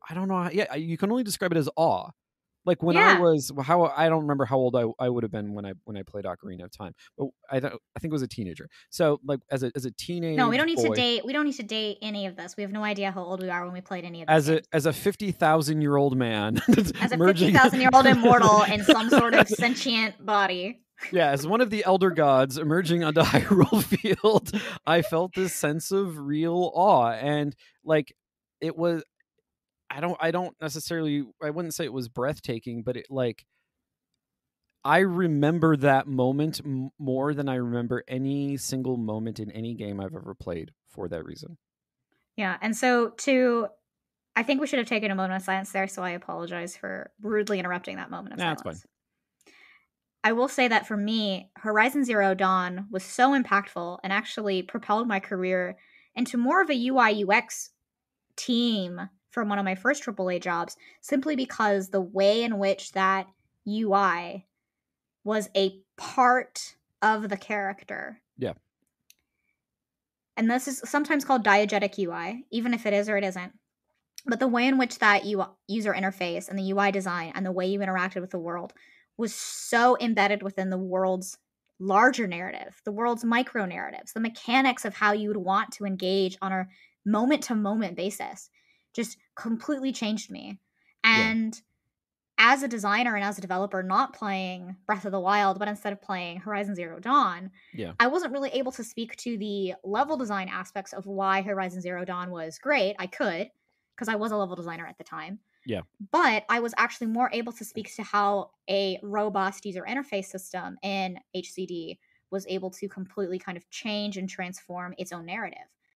I don't know. Yeah, you can only describe it as awe. Like when I Yeah. was I don't remember how old I would have been when I played Ocarina of Time, but I think it was a teenager. So like as a No, we teenage don't need to boy, date. We don't need to date any of this. We have no idea how old we are when we played any of these games. as a 50,000-year-old man As a merging 50,000-year-old immortal in some sort of sentient body. yeah, as one of the elder gods emerging onto Hyrule Field, I felt this sense of real awe, and like it was. I don't necessarily. I wouldn't say it was breathtaking, but it like I remember that moment more than I remember any single moment in any game I've ever played for that reason. Yeah, and I think we should have taken a moment of silence there, so I apologize for rudely interrupting that moment of Nah, it's fine. silence. I will say that for me, Horizon Zero Dawn was so impactful and actually propelled my career into more of a UI UX team from one of my first AAA jobs, simply because the way in which that UI was a part of the character. Yeah. And this is sometimes called diegetic UI, even if it is or it isn't. But the way in which that user interface and the UI design and the way you interacted with the world was so embedded within the world's larger narrative, the world's micro narratives, the mechanics of how you would want to engage on a moment to moment basis just completely changed me. Yeah. And as a designer and as a developer, not playing Breath of the Wild, but instead of playing Horizon Zero Dawn, Yeah. I wasn't really able to speak to the level design aspects of why Horizon Zero Dawn was great. I could, because I was a level designer at the time. Yeah. But I was actually more able to speak to how a robust user interface system in HCD was able to completely kind of change and transform its own narrative.